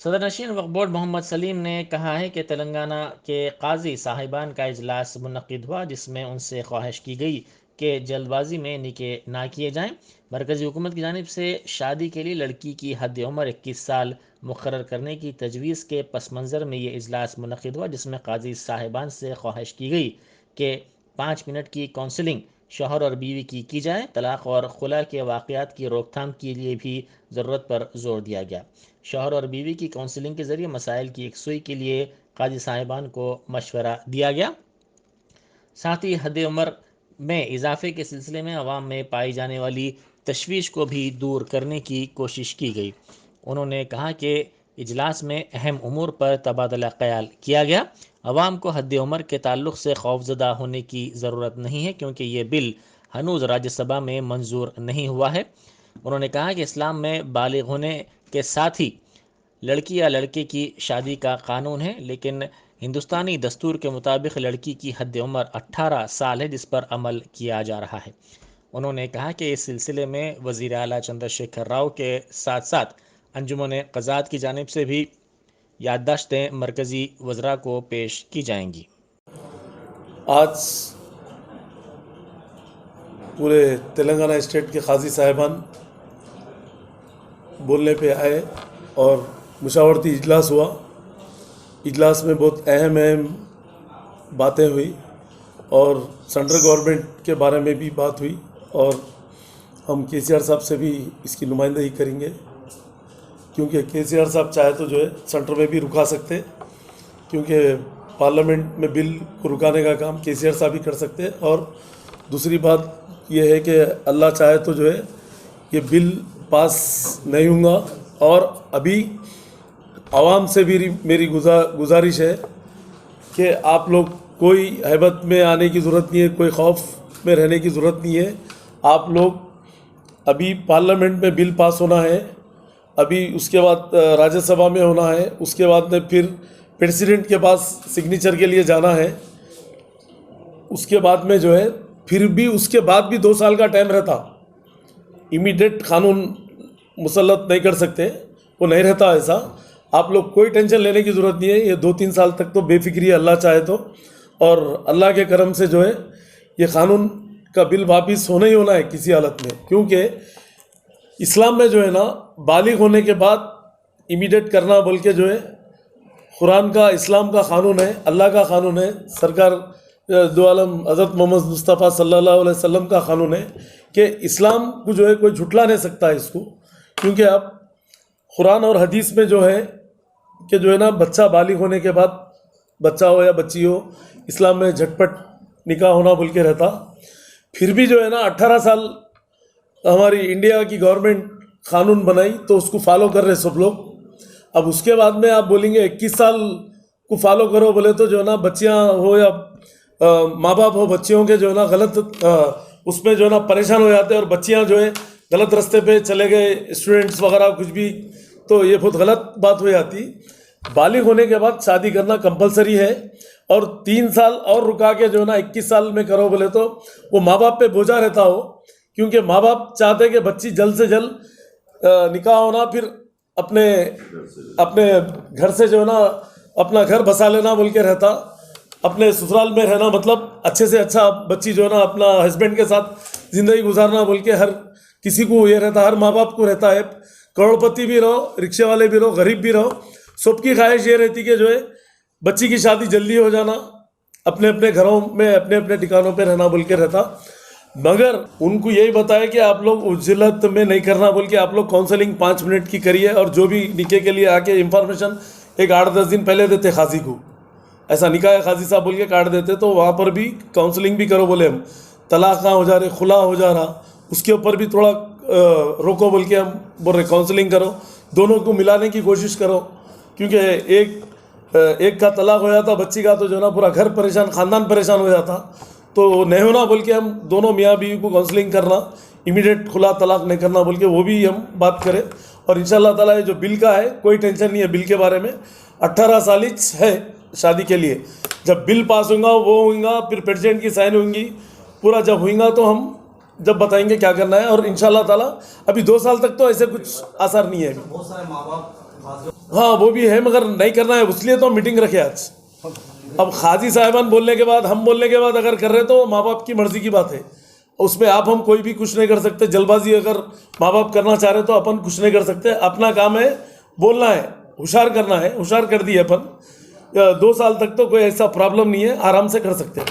सदरनशीन वक्फ board Mohammad Salim ने कहा है कि तेलंगाना के काजी साहिबान का इजलास मुनक्किद हुआ, जिसमें उनसे ख्वाहिश की गई कि जल्दबाजी में निकाह ना किए जाएँ। मरकज़ी हुकूमत की जानिब से शादी के लिए लड़की की हद उम्र 21 साल मुकर्रर करने की तजवीज़ के पस मंज़र में ये इजलास मुनक्किद हुआ, जिसमें काजी साहिबान से ख्वाहिश की गई कि 5 मिनट की काउंसलिंग शौहर और बीवी की जाए। तलाक़ और खुला के वाक़यात की रोकथाम के लिए भी ज़रूरत पर जोर दिया गया। शौहर और बीवी की काउंसलिंग के ज़रिए मसाइल की यकसुई के लिए काजी साहिबान को मशवरा दिया गया। साथ ही हद उम्र में इजाफे के सिलसिले में अवाम में पाई जाने वाली तशवीश को भी दूर करने की कोशिश की गई। उन्होंने कहा कि इजलास में अहम उमूर पर तबादला ख्याल किया गया। अवाम को हद उम्र के ताल्लुक़ से खौफजदा होने की ज़रूरत नहीं है, क्योंकि ये बिल हनूज़ राज्यसभा में मंजूर नहीं हुआ है। उन्होंने कहा कि इस्लाम में बालिग होने के साथ ही लड़की या लड़के की शादी का कानून है, लेकिन हिंदुस्तानी दस्तूर के मुताबिक लड़की की हद उम्र 18 साल है, जिस पर अमल किया जा रहा है। उन्होंने कहा कि इस सिलसिले में वज़ीर आला चंद्रशेखर राव के साथ साथ अंजुमन क़ज़ात की जानिब से भी याददाश्तें मरकज़ी वज़रा को पेश की जाएंगी। आज पूरे तेलंगाना स्टेट के काजी साहिबान बोलने पे आए और मुशावरती इजलास हुआ। इजलास में बहुत अहम बातें हुई और सेंट्रल गवर्नमेंट के बारे में भी बात हुई, और हम केसीआर साहब से भी इसकी नुमाइंदगी करेंगे, क्योंकि केसीआर साहब चाहे तो जो है सेंटर में भी रुका सकते, क्योंकि पार्लियामेंट में बिल को रुकाने का काम केसीआर साहब ही कर सकते हैं। और दूसरी बात यह है कि अल्लाह चाहे तो जो है ये बिल पास नहीं होगा, और अभी आवाम से भी मेरी गुजारिश है कि आप लोग कोई हैबत में आने की ज़रूरत नहीं है, कोई खौफ में रहने की ज़रूरत नहीं है। आप लोग अभी पार्लियामेंट में बिल पास होना है, अभी उसके बाद राज्यसभा में होना है, उसके बाद में फिर प्रेसिडेंट के पास सिग्नेचर के लिए जाना है, उसके बाद में जो है फिर भी उसके बाद भी 2 साल का टाइम रहता। इमीडिएट कानून मुसल्लत नहीं कर सकते, वो नहीं रहता ऐसा। आप लोग कोई टेंशन लेने की ज़रूरत नहीं है। ये 2-3 साल तक तो बेफिक्री है, अल्लाह चाहे तो, और अल्लाह के करम से जो है ये कानून का बिल वापिस होना ही होना है किसी हालत में, क्योंकि इस्लाम में जो है ना बालिग होने के बाद इमीडिएट करना बोल के जो है कुरान का, इस्लाम का कानून है, अल्लाह का कानून है, सरकार दो आलम हज़रत मोहम्मद मुस्तफ़ा सल्लल्लाहु अलैहि वसल्लम का कानून है कि इस्लाम को जो है कोई झुटला नहीं सकता है इसको। क्योंकि आप कुरान और हदीस में जो है कि जो है ना बच्चा बालिग होने के बाद, बच्चा हो या बच्ची हो, इस्लाम में झटपट निकाह होना बोल के रहता। फिर भी जो है ना 18 साल हमारी इंडिया की गवर्नमेंट कानून बनाई तो उसको फॉलो कर रहे सब लोग। अब उसके बाद में आप बोलेंगे 21 साल को फॉलो करो बोले तो जो है ना बच्चियाँ हो या माँ बाप हो, बच्चियों के जो है ना गलत उसमें जो है ना परेशान हो जाते हैं, और बच्चियाँ जो है गलत रास्ते पे चले गए, स्टूडेंट्स वगैरह कुछ भी, तो ये बहुत गलत बात हो जाती। बालिग होने के बाद शादी करना कंपलसरी है, और 3 साल और रुका के जो है ना 21 साल में करो बोले तो वो माँ बाप पे बोझा रहता हो, क्योंकि माँ बाप चाहते कि बच्ची जल्द से जल्द निकाह होना, फिर अपने घर से जो है ना अपना घर बसा लेना बोल के रहता, अपने ससुराल में रहना, मतलब अच्छे से अच्छा बच्ची जो है ना अपना हस्बैंड के साथ ज़िंदगी गुजारना बोल के हर किसी को ये रहता, हर माँ बाप को रहता है। करोड़पति भी रहो, रिक्शे वाले भी रहो, गरीब भी रहो, सबकी ख्वाहिश ये रहती कि जो है बच्ची की शादी जल्दी हो जाना, अपने अपने घरों में अपने अपने ठिकानों पे रहना बोल के रहता। मगर उनको यही बताया कि आप लोग उज्जलत में नहीं करना बोल के आप लोग काउंसलिंग 5 मिनट की करिए, और जो भी निकाह के लिए आके इंफॉर्मेशन एक 8-10 दिन पहले देते खाजी को, ऐसा निकाह है खाजी साहब बोल के काट देते, तो वहाँ पर भी काउंसलिंग भी करो बोले हम, तलाक ना हो जा रहे, खुला हो जा रहा, उसके ऊपर भी थोड़ा रोको बोल के हम बोल रहे, काउंसलिंग करो, दोनों को मिलाने की कोशिश करो, क्योंकि एक का तलाक हो जाता बच्ची का तो जो ना पूरा घर परेशान, ख़ानदान परेशान हो जाता। तो नहीं होना बोल के हम दोनों मियाँ बीवी को काउंसलिंग करना, इमीडिएट खुला तलाक नहीं करना बोल के वो भी हम बात करें। और इंशाल्लाह ताला ये जो बिल का है कोई टेंशन नहीं है बिल के बारे में। 18 साल है शादी के लिए, जब बिल पास होगा वो होगा, फिर प्रेसिडेंट की साइन होंगी, पूरा जब होगा तो हम जब बताएंगे क्या करना है। और इंशाल्लाह ताला अभी 2 साल तक तो ऐसे कुछ आसार नहीं है। बहुत सारे माँ बाप हाँ वो भी है, मगर नहीं करना है, इसलिए तो हम मीटिंग रखे आज। अब खाजी साहिबान बोलने के बाद, हम बोलने के बाद अगर कर रहे तो माँ बाप की मर्जी की बात है, उसमें आप हम कोई भी कुछ नहीं कर सकते। जल्दबाजी अगर माँ बाप करना चाह रहे तो अपन कुछ नहीं कर सकते। अपना काम है बोलना है, होशियार करना है, होशियार कर दिए अपन। 2 साल तक तो कोई ऐसा प्रॉब्लम नहीं है, आराम से कर सकते हैं।